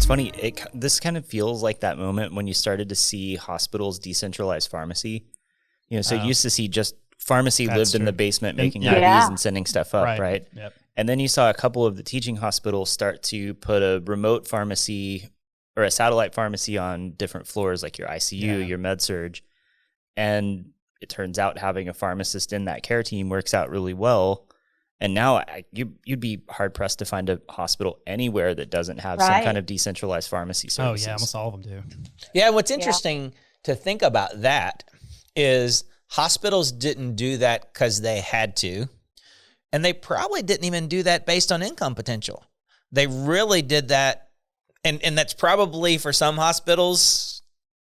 It's funny. This kind of feels like that moment when you started to see hospitals decentralize pharmacy. So you used to see just pharmacy lived in the basement making IVs and sending stuff up, right? Yep. And then you saw a couple of the teaching hospitals start to put a remote pharmacy or a satellite pharmacy on different floors, like your ICU, your med surge. And it turns out having a pharmacist in that care team works out really well. And now you'd be hard pressed to find a hospital anywhere that doesn't have some kind of decentralized pharmacy services. Oh yeah, almost all of them do. Yeah, what's interesting to think about that is hospitals didn't do that because they had to, and they probably didn't even do that based on income potential. They really did that, and that's probably for some hospitals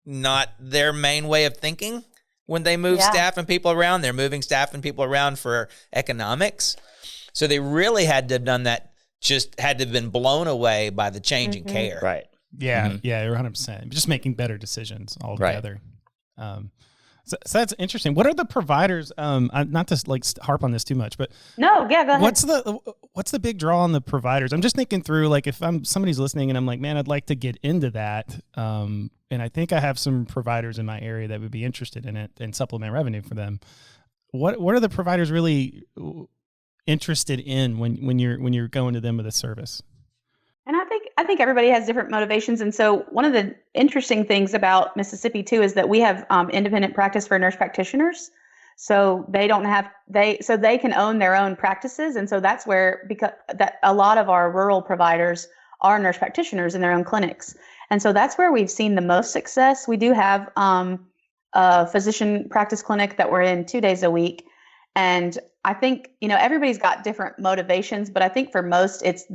not their main way of thinking. When they move staff and people around, they're moving staff and people around for economics. So they really had to have done that, just had to have been blown away by the change in care. Right. Yeah, yeah, 100%. Just making better decisions altogether. So that's interesting. What are the providers? Not to harp on this too much, but go ahead. What's the big draw on the providers? I'm just thinking through, if somebody's listening and I'm like, man, I'd like to get into that. And I think I have some providers in my area that would be interested in it and supplement revenue for them. What are the providers really interested in when you're going to them with a service? And I think everybody has different motivations. And so one of the interesting things about Mississippi too is that we have independent practice for nurse practitioners. So they can own their own practices. And so that's where, because that a lot of our rural providers are nurse practitioners in their own clinics. And so that's where we've seen the most success. We do have a physician practice clinic that we're in 2 days a week. And I think, everybody's got different motivations, but I think for most it's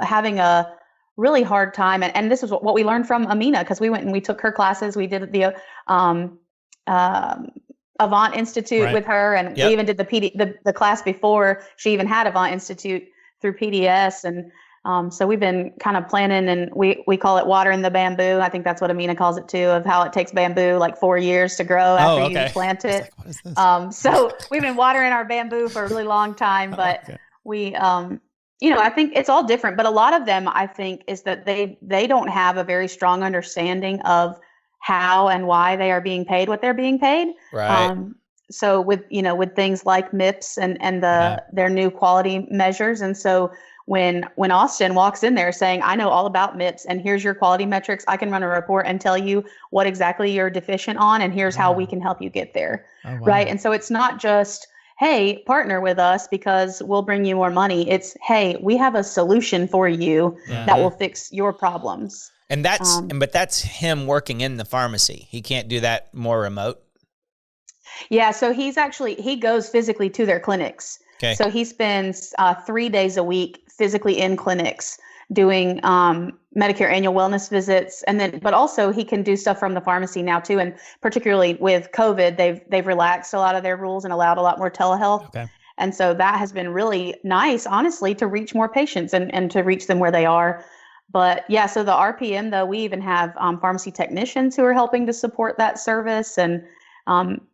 having a really hard time. And this is what we learned from Amina, because we went and we took her classes. We did the Avant Institute with her, and we even did the class before she even had Avant Institute through PDS. And so we've been kind of planning, and we call it watering the bamboo. I think that's what Amina calls it too, of how it takes bamboo 4 years to grow after you plant it. What is this? So we've been watering our bamboo for a really long time, but we, I think it's all different, but a lot of them, I think, is that they don't have a very strong understanding of how and why they are being paid what they're being paid. Right. So with things like MIPS and their new quality measures. And so when Austin walks in there saying, I know all about MIPS and here's your quality metrics, I can run a report and tell you what exactly you're deficient on, and here's how we can help you get there. Oh, wow. Right. And so it's not just, hey, partner with us because we'll bring you more money. It's, hey, we have a solution for you that will fix your problems. And that's him working in the pharmacy. He can't do that more remote. Yeah. So he goes physically to their clinics. Okay. So he spends 3 days a week physically in clinics doing Medicare annual wellness visits, but also he can do stuff from the pharmacy now too. And particularly with COVID, they've relaxed a lot of their rules and allowed a lot more telehealth. Okay. And so that has been really nice, honestly, to reach more patients and to reach them where they are. But yeah, so the RPM though, we even have pharmacy technicians who are helping to support that service and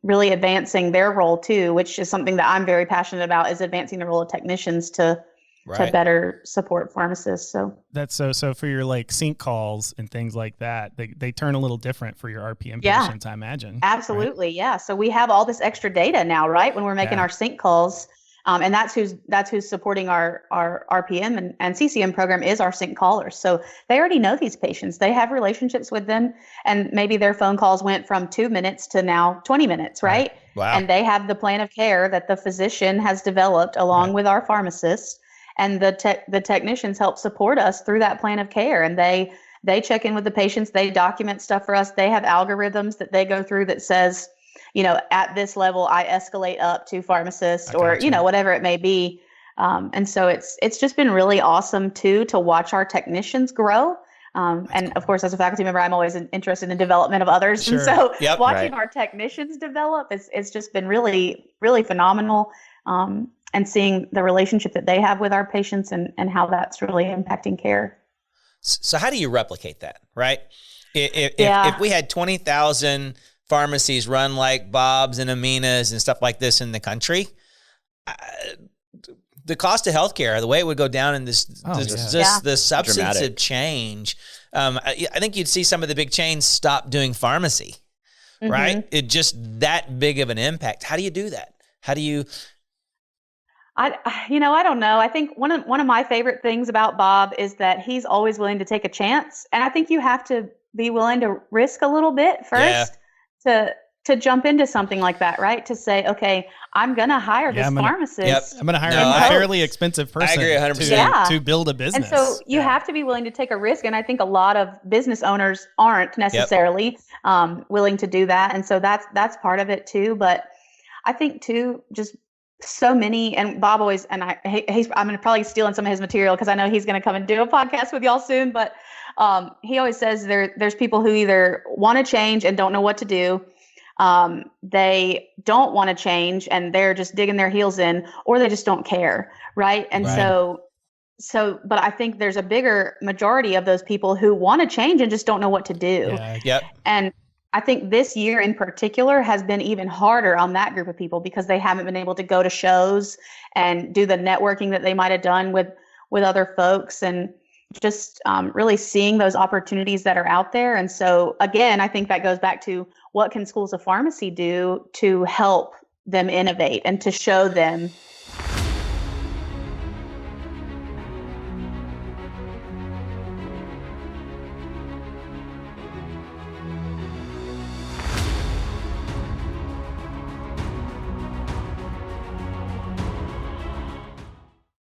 really advancing their role too, which is something that I'm very passionate about, is advancing the role of technicians to better support pharmacists. So that's so for your sync calls and things like that, they turn a little different for your RPM patients, I imagine. Absolutely. Right? Yeah. So we have all this extra data now, right? When we're making our sync calls. And that's who's supporting our RPM and CCM program is our sync callers. So they already know these patients. They have relationships with them, and maybe their phone calls went from 2 minutes to now 20 minutes, right? Wow. And they have the plan of care that the physician has developed along with our pharmacist, and the technicians help support us through that plan of care. And they check in with the patients. They document stuff for us. They have algorithms that they go through that says, at this level, I escalate up to pharmacist or, whatever it may be. And so it's just been really awesome too, to watch our technicians grow. And of course, as a faculty member, I'm always interested in development of others. Sure. And so watching our technicians develop, it's just been really, really phenomenal. And seeing the relationship that they have with our patients and how that's really impacting care. So how do you replicate that, right? If we had 20,000 pharmacies run like Bob's and Amina's and stuff like this in the country, the cost of healthcare, the way it would go down in this the substantive Dramatic. change. I think you'd see some of the big chains stop doing pharmacy, right? It just that big of an impact. How do you do that? How do you? I don't know. I think one of my favorite things about Bob is that he's always willing to take a chance, and I think you have to be willing to risk a little bit first to jump into something like that, right? To say, okay, I'm going to hire this pharmacist. I'm going to hire a fairly expensive person. I agree 100%. To build a business. And so you have to be willing to take a risk, and I think a lot of business owners aren't necessarily willing to do that, and so that's part of it too. But I think too, just so many, and Bob always, and I'm going to probably stealing some of his material because I know he's going to come and do a podcast with y'all soon, but he always says there's people who either want to change and don't know what to do. They don't want to change and they're just digging their heels in, or they just don't care. Right. And so, but I think there's a bigger majority of those people who want to change and just don't know what to do. And I think this year in particular has been even harder on that group of people because they haven't been able to go to shows and do the networking that they might have done with other folks, and just really seeing those opportunities that are out there. And so again, I think that goes back to what can schools of pharmacy do to help them innovate and to show them